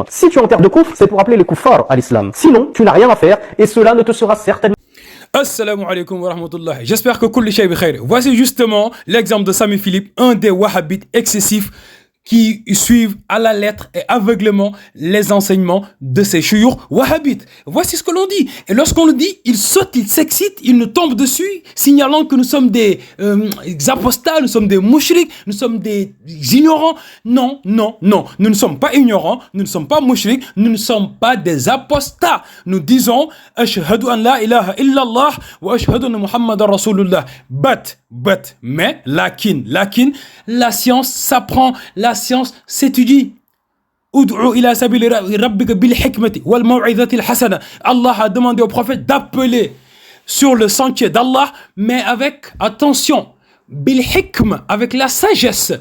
Si tu enterres de kufr, c'est pour appeler les kuffars à l'islam. Sinon, tu n'as rien à faire et cela ne te sera certainement... Assalamu alaikum wa rahmatullah. J'espère que kulli shay bi khair. Voici justement l'exemple de Sami Philippe, un des wahhabites excessifs qui suivent à la lettre et aveuglément les enseignements de ces chouyours wahhabites. Voici ce que l'on dit. Et lorsqu'on le dit, il saute, il s'excite, il nous tombe dessus, signalant que nous sommes des apostats, nous sommes des mouchriks, nous sommes des ignorants. Non, non, non. Nous ne sommes pas ignorants, nous ne sommes pas mouchriks, nous ne sommes pas des apostats. Nous disons « Ashhadu an la ilaha illallah wa ashhadu anna Muhammadan Rasulullah ». Mais, lakin, la science s'apprend, la science s'étudie. Allah a demandé au prophète d'appeler sur le sentier d'Allah, mais avec, attention, bil hikma, avec la sagesse.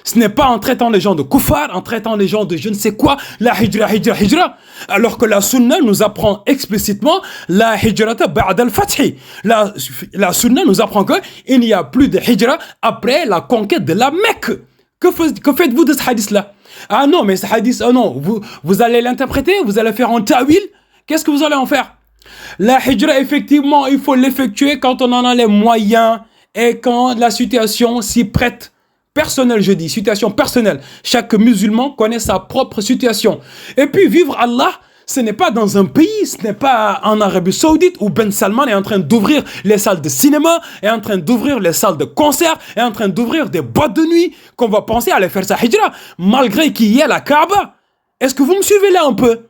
Ce n'est pas en traitant les gens de koufar, en traitant les gens de je ne sais quoi, la hijra. Alors que la sunna nous apprend explicitement la hijrata ba'da al-fathi. La sunna nous apprend qu'il n'y a plus de hijra après la conquête de la Mecque. Que faites-vous de ce hadith-là? Ah non, mais ce hadith, vous allez l'interpréter, vous allez faire un ta'wil. Qu'est-ce que vous allez en faire? La hijra, effectivement, il faut l'effectuer quand on en a les moyens et quand la situation s'y prête. Personnel, je dis, situation personnelle. Chaque musulman connaît sa propre situation. Et puis, vivre Allah, ce n'est pas dans un pays, ce n'est pas en Arabie Saoudite où Ben Salman est en train d'ouvrir les salles de cinéma, est en train d'ouvrir les salles de concert, est en train d'ouvrir des boîtes de nuit qu'on va penser à aller faire sa hijra, malgré qu'il y ait la Kaaba. Est-ce que vous me suivez là un peu?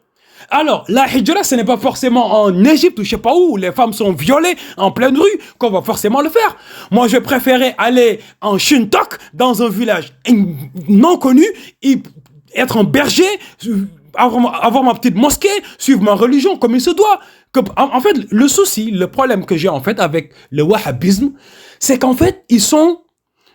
Alors, la hijra, ce n'est pas forcément en Égypte ou je sais pas où les femmes sont violées en pleine rue qu'on va forcément le faire. Moi, je préférais aller en Shintok, dans un village non connu, et être un berger, avoir ma petite mosquée, suivre ma religion comme il se doit. En fait, le souci, le problème que j'ai en fait avec le wahhabisme, c'est qu'en fait, ils sont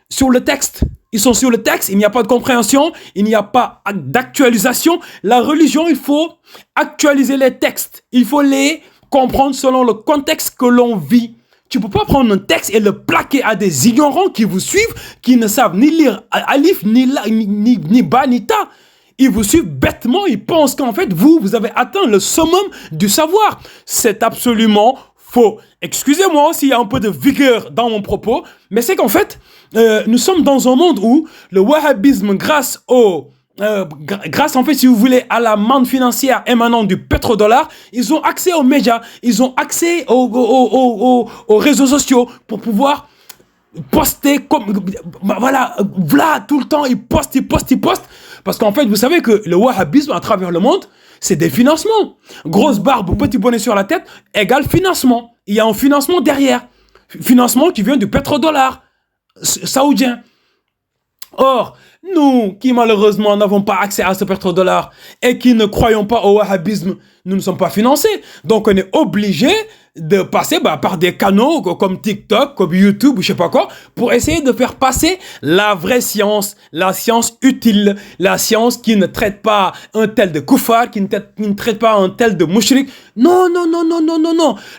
sur le texte. Ils sont sur le texte, il n'y a pas de compréhension, il n'y a pas d'actualisation. La religion, il faut actualiser les textes. Il faut les comprendre selon le contexte que l'on vit. Tu ne peux pas prendre un texte et le plaquer à des ignorants qui vous suivent, qui ne savent ni lire alif, ni ba, ni ta. Ils vous suivent bêtement, ils pensent qu'en fait, vous avez atteint le summum du savoir. C'est absolument faux. Excusez-moi s'il y a un peu de vigueur dans mon propos, mais c'est qu'en fait, nous sommes dans un monde où le wahhabisme, grâce en fait, si vous voulez, à la manne financière émanant du pétrodollar, ils ont accès aux médias, ils ont accès aux réseaux sociaux pour pouvoir poster voilà, tout le temps, ils postent. Parce qu'en fait, vous savez que le wahhabisme à travers le monde, c'est des financements. Grosse barbe, petit bonnet sur la tête, égale financement. Il y a un financement derrière. Financement qui vient du pétrodollar saoudien. Or, nous qui malheureusement n'avons pas accès à ce pétrodollar et qui ne croyons pas au wahhabisme, nous ne sommes pas financés. Donc on est obligé de passer par des canaux comme TikTok, comme YouTube ou je sais pas quoi, pour essayer de faire passer la vraie science, la science utile, la science qui ne traite pas un tel de koufar, qui ne traite pas un tel de mushrik. Non.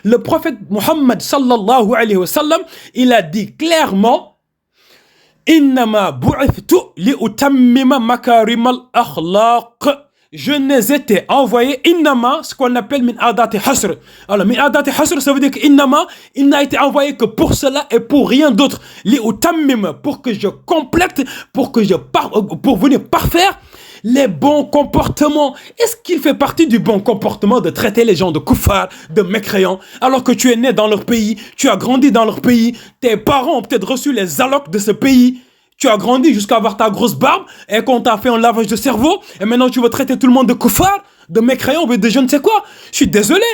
Le prophète Muhammad sallallahu alayhi wa sallam, il a dit clairement Innama bu'ithtu li'utammima makarimal akhlaq. Je n'ai été envoyé innama, ce qu'on appelle min adati hasr. Alors, min adati hasr, ça veut dire que innama, il n'a été envoyé que pour cela et pour rien d'autre. Li'utammima, pour que je complète, pour venir parfaire les bons comportements. Est-ce qu'il fait partie du bon comportement de traiter les gens de koufars, de mécréants, alors que tu es né dans leur pays, tu as grandi dans leur pays, tes parents ont peut-être reçu les allocs de ce pays, tu as grandi jusqu'à avoir ta grosse barbe et qu'on t'a fait un lavage de cerveau et maintenant tu veux traiter tout le monde de koufars, de mécréants ou de je ne sais quoi. Je suis désolé.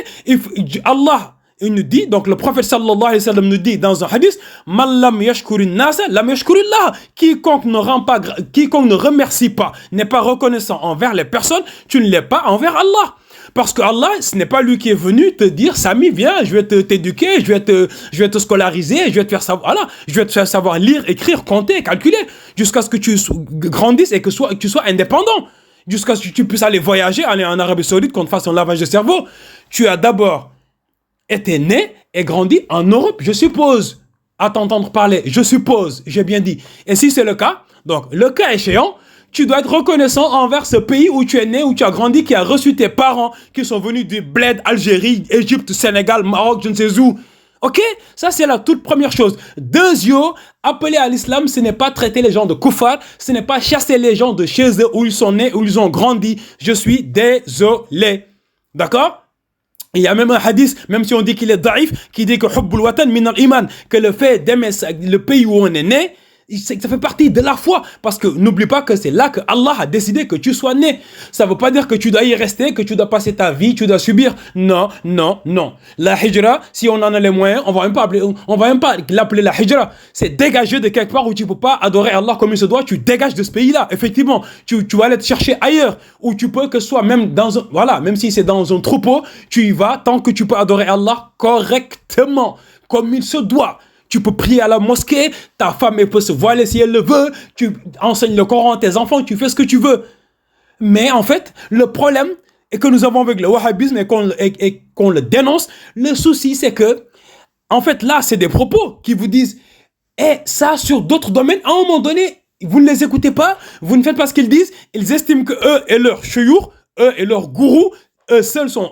Allah, il nous dit, donc le prophète sallallahu alayhi wa sallam nous dit dans un hadith, Man lam yashkurin nasa, lam yashkurillah. Quiconque ne remercie pas, n'est pas reconnaissant envers les personnes, tu ne l'es pas envers Allah. Parce que Allah, ce n'est pas lui qui est venu te dire, Sami, viens, je vais t'éduquer, je vais te scolariser, je vais te faire savoir, voilà, je vais te faire savoir lire, écrire, compter, calculer, jusqu'à ce que tu grandisses et que tu sois indépendant, jusqu'à ce que tu puisses aller voyager, aller en Arabie Saoudite, qu'on te fasse un lavage de cerveau. Tu as d'abord été né et grandi en Europe, je suppose, à t'entendre parler, je suppose, j'ai bien dit. Et si c'est le cas, donc le cas échéant, tu dois être reconnaissant envers ce pays où tu es né, où tu as grandi, qui a reçu tes parents, qui sont venus du bled, Algérie, Égypte, Sénégal, Maroc, je ne sais où. Ok? Ça, c'est la toute première chose. Deuxièmement, appeler à l'islam, ce n'est pas traiter les gens de koufar, ce n'est pas chasser les gens de chez eux, où ils sont nés, où ils ont grandi. Je suis désolé. D'accord? Il y a même un hadith, même si on dit qu'il est daïf, qui dit que hubbul watan min al-iman, que le fait d'aimer le pays où on est né, ça fait partie de la foi, parce que n'oublie pas que c'est là que Allah a décidé que tu sois né. Ça veut pas dire que tu dois y rester, que tu dois passer ta vie, tu dois subir. Non, non, non. La hijra, si on en a les moyens, on va même pas l'appeler la hijra. C'est dégager de quelque part où tu peux pas adorer Allah comme il se doit, tu dégages de ce pays-là. Effectivement, tu vas aller te chercher ailleurs, où tu peux que ce soit même dans un, voilà, même si c'est dans un troupeau, tu y vas tant que tu peux adorer Allah correctement, comme il se doit. Tu peux prier à la mosquée, ta femme elle peut se voiler si elle le veut, tu enseignes le Coran à tes enfants, tu fais ce que tu veux. Mais en fait, le problème est que nous avons avec le wahhabisme et qu'on le dénonce, le souci c'est que, en fait là c'est des propos qui vous disent, et ça sur d'autres domaines, à un moment donné, vous ne les écoutez pas, vous ne faites pas ce qu'ils disent, ils estiment que eux et leur chouyour, eux et leur gourou, eux seuls sont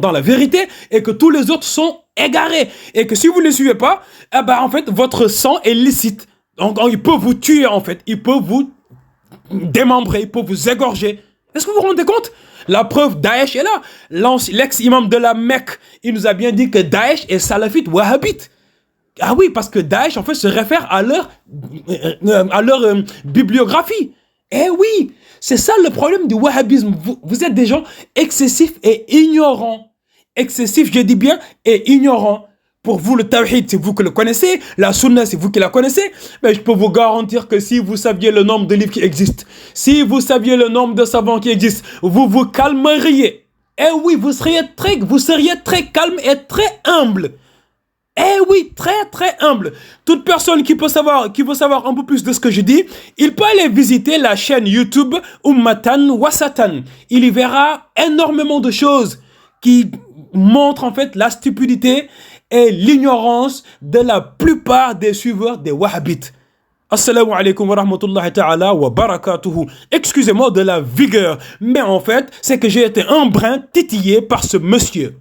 dans la vérité et que tous les autres sont égarés. Et que si vous ne les suivez pas, eh ben, en fait, votre sang est licite. Donc, il peut vous tuer, en fait. Il peut vous démembrer, il peut vous égorger. Est-ce que vous vous rendez compte? La preuve, Daesh est là. L'ex-imam de la Mecque, il nous a bien dit que Daesh est salafite wahhabite. Ah oui, parce que Daesh, en fait, se réfère à leur bibliographie. Eh oui, c'est ça le problème du wahhabisme. Vous êtes des gens excessifs et ignorants. Excessifs, je dis bien, et ignorants. Pour vous, le tawhid, c'est vous qui le connaissez. La sunna, c'est vous qui la connaissez. Mais je peux vous garantir que si vous saviez le nombre de livres qui existent, si vous saviez le nombre de savants qui existent, vous vous calmeriez. Eh oui, vous seriez très calme et très humble. Eh oui, très très humble. Toute personne qui veut savoir un peu plus de ce que je dis, il peut aller visiter la chaîne YouTube Ummatan Wasatan. Il y verra énormément de choses qui montrent en fait la stupidité et l'ignorance de la plupart des suiveurs des wahhabites. Assalamu alaikum wa rahmatullahi ta'ala wa barakatuhu. Excusez-moi de la vigueur, mais en fait, c'est que j'ai été un brin titillé par ce monsieur.